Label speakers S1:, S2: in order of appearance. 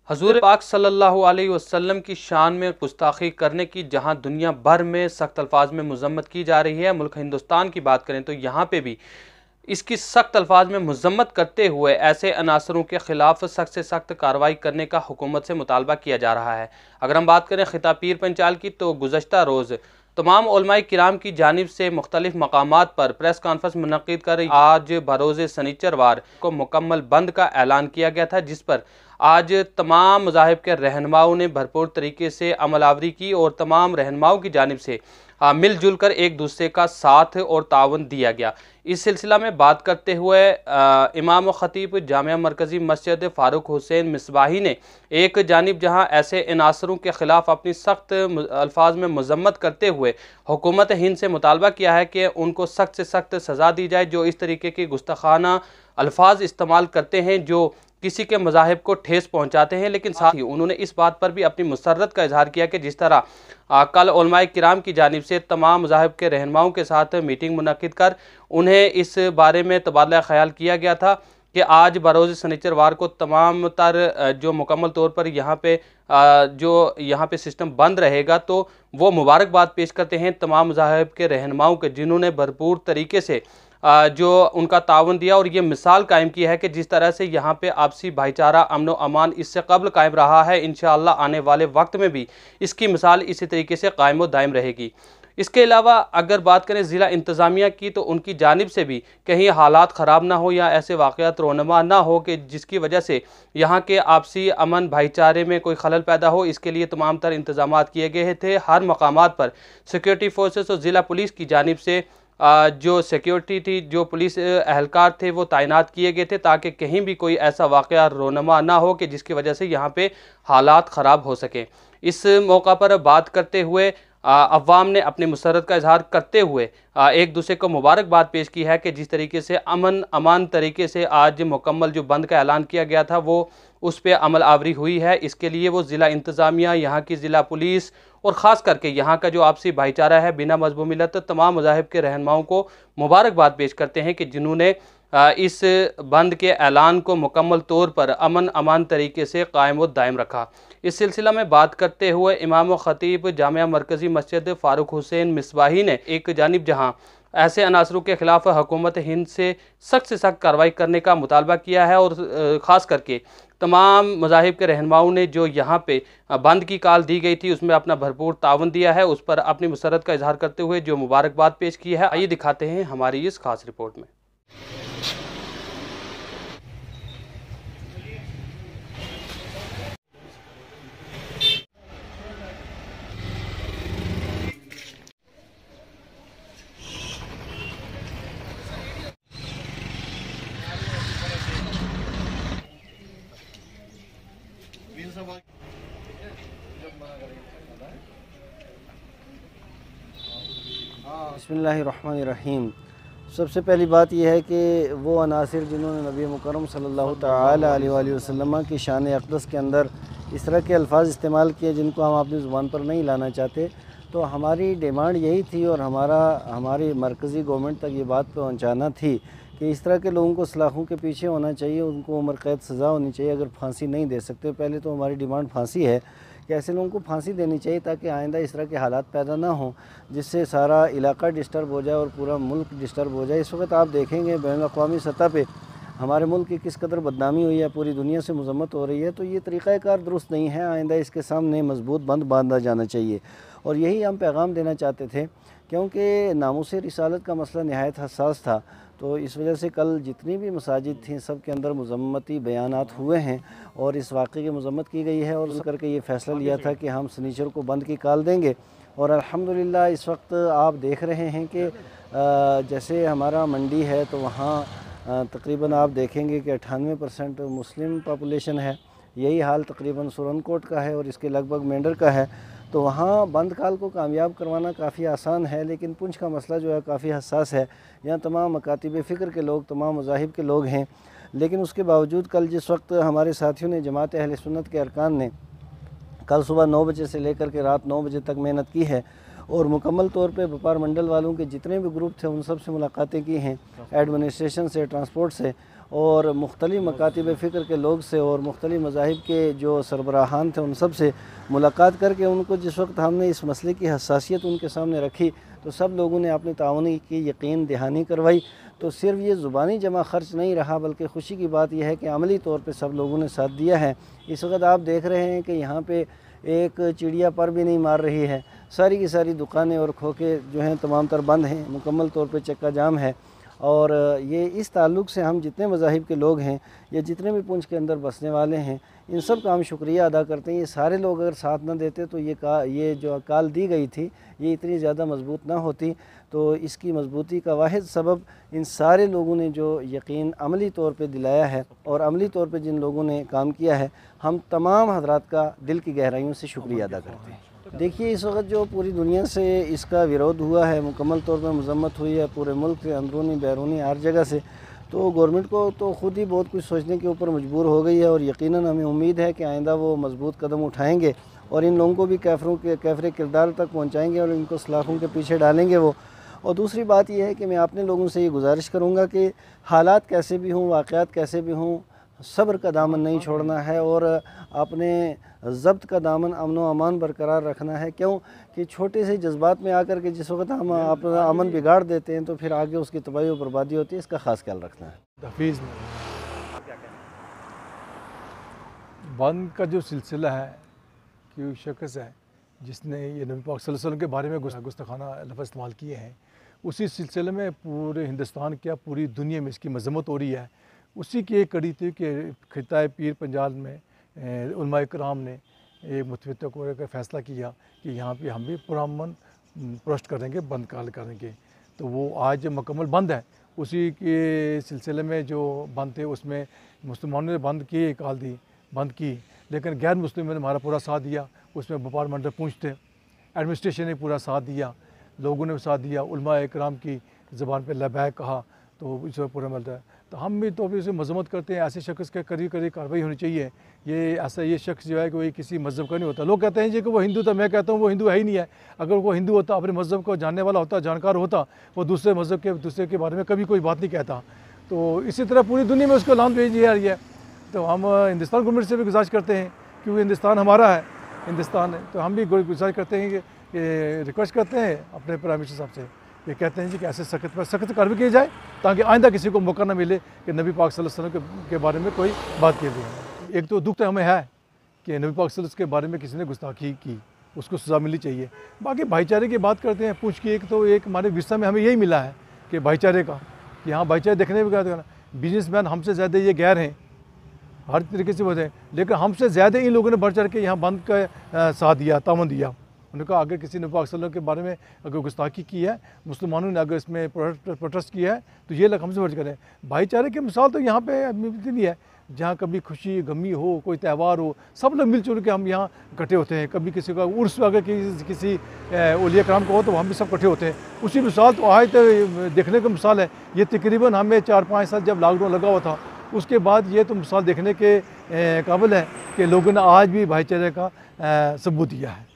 S1: हजूर पाक सल्लल्लाहु अलैहि वसल्लम की शान में गुस्ताखी करने की जहां दुनिया भर में सख्त अल्फाज में मजम्मत की जा रही है, मुल्क हिंदुस्तान की बात करें तो यहाँ पे भी इसकी सख्त अल्फाज में मजम्मत करते हुए ऐसे अनासरों के खिलाफ सख्त से सख्त कार्रवाई करने का हुकूमत से मुतालबा किया जा रहा है। अगर हम बात करें खिताब पीर पंचाल की तो गुज़श्ता रोज़ तमाम उलमाए किराम की जानिब से मुख्तलिफ मकामात पर प्रेस कॉन्फ्रेंस मुनक़िद कर आज बरोज़ सनीचरवार को मुकम्मल बंद का ऐलान किया गया था, जिस पर आज तमाम मज़ाहिब के रहनुमाओं ने भरपूर तरीके से अमलावरी की और तमाम रहनुमाओं की जानिब से मिलजुल कर एक दूसरे का साथ और तावन दिया गया। इस सिलसिला में बात करते हुए इमाम व ख़तीब जामिया मरकज़ी मस्जिद फ़ारूक हुसैन मिसबाही ने एक जानिब जहां ऐसे इनासरों के ख़िलाफ़ अपनी सख्त अल्फाज में मजम्मत करते हुए हुकूमत हिंद से मुतालबा किया है कि उनको सख्त से सख्त सज़ा दी जाए जो इस तरीके की गुस्ताखाना अल्फाज इस्तेमाल करते हैं जो किसी के मज़ाहिब को ठेस पहुंचाते हैं। लेकिन साथ ही उन्होंने इस बात पर भी अपनी मुसर्रत का इजहार किया कि जिस तरह कल उलमाए किराम की जानिब से तमाम मज़ाहिब के रहनुमाओं के साथ मीटिंग मुनक़िद कर उन्हें इस बारे में तबादला ख्याल किया गया था कि आज बरोज़ सनीचरवार को तमाम तर जो मुकम्मल तौर पर यहाँ पे सिस्टम बंद रहेगा, तो वो मुबारकबाद पेश करते हैं तमाम मज़ाहिब के रहनुमाओं के जिन्होंने भरपूर तरीके से जो उनका तावन दिया और ये मिसाल कायम की है कि जिस तरह से यहाँ पे आपसी भाईचारा अमन व अमान इससे कबल कायम रहा है, इंशाअल्लाह आने वाले वक्त में भी इसकी मिसाल इसी तरीके से कायम व दायम रहेगी। इसके अलावा अगर बात करें ज़िला इंतज़ामिया की तो उनकी जानिब से भी कहीं हालात ख़राब ना हो या ऐसे वाक़यात रोनमा ना हो कि जिसकी वजह से यहाँ के आपसी अमन भाईचारे में कोई खलल पैदा हो, इसके लिए तमाम तर इंतज़ामात किए गए थे। हर मकामात पर सिक्योरिटी फोर्सेस और ज़िला पुलिस की जानिब से जो सिक्योरिटी थी, जो पुलिस एहलकार थे वो तैनात किए गए थे ताकि कहीं भी कोई ऐसा वाक़या रोनमा ना हो कि जिसकी वजह से यहाँ पे हालात ख़राब हो सकें। इस मौका पर बात करते हुए अवाम ने अपनी मुसर्रत का इजहार करते हुए एक दूसरे को मुबारकबाद पेश की है कि जिस तरीके से अमन अमान तरीके से आज मुकम्मल जो बंद का ऐलान किया गया था वो उस पर अमल आवरी हुई है। इसके लिए वो ज़िला इंतज़ामिया, यहाँ की ज़िला पुलिस और ख़ास करके यहाँ का जो आपसी भाईचारा है बिना मज़बूमिलत तमाम मज़ाहिब के रहनुमाओं को मुबारकबाद पेश करते हैं कि जिन्होंने इस बंद के ऐलान को मुकम्मल तौर पर अमन अमान तरीके से कायम व दायम रखा। इस सिलसिला में बात करते हुए इमाम व ख़तीब जामिया मरकज़ी मस्जिद फ़ारूक हुसैन मिसबाही ने एक जानिब जहाँ ऐसे अनासरों के ख़िलाफ़ हुकूमत हिंद से सख्त कार्रवाई करने का मुतालबा किया है और ख़ास करके तमाम मज़ाहिब के रहनुमाओं ने जो यहाँ पे बंद की कॉल दी गई थी उसमें अपना भरपूर तावन दिया है, उस पर अपनी मुसर्रत का इजहार करते हुए जो मुबारकबाद पेश की है, आइए दिखाते हैं हमारी इस खास रिपोर्ट में।
S2: बिस्मिल्लाहिर्रहमानिर्रहीम। सबसे पहली बात यह है कि वो अनासिर जिन्होंने नबी मुकर्रम सल्लल्लाहु तआला अलैहि वसल्लम की शान अक़दस के अंदर इस तरह के अल्फाज इस्तेमाल किए जिनको हम अपनी ज़ुबान पर नहीं लाना चाहते, तो हमारी डिमांड यही थी और हमारी मरकज़ी गवर्नमेंट तक ये बात पहुँचाना थी कि इस तरह के लोगों को सलाखों के पीछे होना चाहिए, उनको उम्र कैद सज़ा होनी चाहिए। अगर फांसी नहीं दे सकते, पहले तो हमारी डिमांड फांसी है कि ऐसे लोगों को फांसी देनी चाहिए ताकि आइंदा इस तरह के हालात पैदा ना हों जिससे सारा इलाका डिस्टर्ब हो जाए और पूरा मुल्क डिस्टर्ब हो जाए। इस वक्त आप देखेंगे बैनुल अक़वामी सतह पे हमारे मुल्क की किस कदर बदनामी हुई है, पूरी दुनिया से मजम्मत हो रही है, तो ये तरीक़ाकार दुरुस्त नहीं है। आइंदा इसके सामने मजबूत बंद बांधा जाना चाहिए और यही हम पैगाम देना चाहते थे क्योंकि नामूस रिसालत का मसला नहायत हसास था। तो इस वजह से कल जितनी भी मसाजिद थीं सब के अंदर मजम्मती बयानात हुए हैं और इस वाक़े की मजम्मत की गई है और उस करके ये फ़ैसला लिया था कि हम सनीचर को बंद की कॉल देंगे। और अल्हम्दुलिल्लाह इस वक्त आप देख रहे हैं कि जैसे हमारा मंडी है तो वहाँ तकरीबन आप देखेंगे कि 98% मुस्लिम पॉपुलेशन है। यही हाल तकरीबन सुरनकोट का है और इसके लगभग मेंढर का है। तो वहाँ बंद कॉल को कामयाब करवाना काफ़ी आसान है, लेकिन पुंछ का मसला जो है काफ़ी हसास है। यहाँ तमाम मकातिब फ़िक्र के लोग, तमाम मज़ाहिब के लोग हैं, लेकिन उसके बावजूद कल जिस वक्त हमारे साथियों ने जमात अहले सुन्नत के अरकान ने कल सुबह 9 बजे से लेकर के रात 9 बजे तक मेहनत की है और मुकम्मल तौर पे व्यापार मंडल वालों के जितने भी ग्रुप थे उन सब से मुलाकातें की हैं, एडमिनिस्ट्रेशन से, ट्रांसपोर्ट से, और मुख्तलिफ़ मकातिब फ़िक्र के लोग से और मुख्तलिफ़ मज़ाहिब के जो सरबराहान थे उन सब से मुलाकात करके उनको जिस वक्त हमने इस मसले की हसासियत उनके सामने रखी तो सब लोगों ने अपनी ताउनी की यकीन दहानी करवाई। तो सिर्फ ये ज़ुबानी जमा खर्च नहीं रहा, बल्कि खुशी की बात यह है कि अमली तौर पे सब लोगों ने साथ दिया है। इस वक्त आप देख रहे हैं कि यहाँ पे एक चिड़िया पर भी नहीं मार रही है, सारी की सारी दुकानें और खोखे जो हैं तमाम तर बंद हैं, मुकम्मल तौर पे चक्का जाम है। और ये इस ताल्लुक़ से हम जितने मज़ाहिब के लोग हैं या जितने भी पुंछ के अंदर बसने वाले हैं इन सब का हम शुक्रिया अदा करते हैं। ये सारे लोग अगर साथ न देते तो ये जो अकाल दी गई थी ये इतनी ज़्यादा मजबूत ना होती। तो इसकी मजबूती का वाहिद सबब इन सारे लोगों ने जो यकीन अमली तौर पे दिलाया है और अमली तौर पे जिन लोगों ने काम किया है, हम तमाम हजरात का दिल की गहराइयों से शुक्रिया अदा करते हैं। देखिए, इस वक्त जो पूरी दुनिया से इसका विरोध हुआ है, मुकम्मल तौर पर मजम्मत हुई है पूरे मुल्क से, अंदरूनी बैरूनी हर जगह से, तो गवर्नमेंट को तो ख़ुद ही बहुत कुछ सोचने के ऊपर मजबूर हो गई है। और यकीनन हमें उम्मीद है कि आइंदा वो मजबूत कदम उठाएंगे और इन लोगों को भी कैफरे किरदार तक पहुँचाएँगे और इनको सलाखों के पीछे डालेंगे वो। और दूसरी बात यह है कि मैं अपने लोगों से ये गुजारिश करूँगा कि हालात कैसे भी हों, वाक़यात कैसे भी हों, सब्र का दामन नहीं छोड़ना है और अपने ज़ब्त का दामन अमन व अमान बरकरार रखना है। क्यों कि छोटे से जज्बात में आकर के जिस वक्त हम अपना अमन बिगाड़ देते हैं तो फिर आगे उसकी तबाही और बर्बादी होती है, इसका ख़ास ख्याल रखना है।
S3: हफीज़ बंद का जो सिलसिला है कि शख्स है जिसने ये नबी पाक सल्लल्लाहु अलैहि वसल्लम के बारे में गुस्ताखाना लफ्ज़ इस्तेमाल किए हैं, उसी सिलसिले में पूरे हिंदुस्तान क्या पूरी दुनिया में इसकी मजम्मत हो रही है। उसी की एक कड़ी थी कि खिताए पीर पंजाब में उलमाए कराम ने एक मुतफ़िक़ होकर फ़ैसला किया कि यहाँ पे हम भी पुरअमन प्रोस्ट करेंगे, बंद करेंगे। तो वो आज मुकम्मल बंद है। उसी के सिलसिले में जो बंद थे उसमें मुसलमानों ने बंद की कॉल दी, बंद की, लेकिन गैर मुस्लिमों ने हमारा पूरा साथ दिया। उसमें व्यापार मंडल पूंछ थे, एडमिनिस्ट्रेशन ने पूरा साथ दिया, लोगों ने साथ दिया, उलमाए कराम की ज़बान पे लबैक कहा, तो इसमें पूरा मिलता है। तो हम भी तो अभी उसे मजम्मत करते हैं। ऐसे शख्स के करीब कार्रवाई होनी चाहिए। ये शख्स जो है कि वही किसी मज़हब का नहीं होता। लोग कहते हैं जी कि वो हिंदू था, मैं कहता हूँ वो हिंदू है ही नहीं है। अगर वो हिंदू होता, अपने मज़हब को जानने वाला होता, जानकार होता, वो दूसरे मज़हब के दूसरे के बारे में कभी कोई बात नहीं कहता। तो इसी तरह पूरी दुनिया में उसको लान भेजी जा रही है। तो हम हिंदुस्तान गवर्नमेंट से भी गुजारिश करते हैं क्योंकि हिंदुस्तान हमारा है, हिंदुस्तान है, तो हम भी गुजारिश करते हैं कि रिक्वेस्ट करते हैं अपने प्राइम मिनिस्टर साहब से, ये कहते हैं जी कि ऐसे सख्त कार्रवाई की जाए ताकि आइंदा किसी को मौका न मिले कि नबी पाक सल्लल्लाहु अलैहि वसल्लम के बारे में कोई बात की जाए। एक तो दुख तो हमें है कि नबी पाक सल्लल्लाहु अलैहि वसल्लम के बारे में किसी ने गुस्ताखी की, उसको सज़ा मिलनी चाहिए। बाकी भाईचारे की बात करते हैं, पूछ की एक हमारे विरसा में हमें यही मिला है कि भाईचारे का, कि हाँ भाईचारे देखने में क्या, बिजनेसमैन हमसे ज़्यादा ये गैर हैं, हर तरीके से बोलते हैं, लेकिन हमसे ज़्यादा इन लोगों ने बढ़ चढ़ के यहाँ बंद का साथ दिया, तामन दिया। उन्होंने कहा अगर किसी ने पाक सल्लल्लाहु के बारे में अगर गुस्ताखी की है, मुसलमानों ने अगर इसमें प्रोटेस्ट किया है, तो ये लोग हमसे बढ़ करें। भाईचारे की मिसाल तो यहाँ पे मिलती नहीं है। जहाँ कभी खुशी गमी हो, कोई त्यौहार हो, सब लोग मिलजुल के हम यहाँ इकट्ठे होते हैं। कभी किसी का उर्स अगर किसी औलिया कराम का हो तो हम भी सब इकट्ठे होते हैं। उसी मिसाल तो आज तक देखने की मिसाल है। ये तकरीबन हमें 4-5 साल जब लॉकडाउन लगा हुआ था, उसके बाद ये तो मिसाल देखने के काबिल है कि लोगों ने आज भी भाईचारे का सबूत दिया है।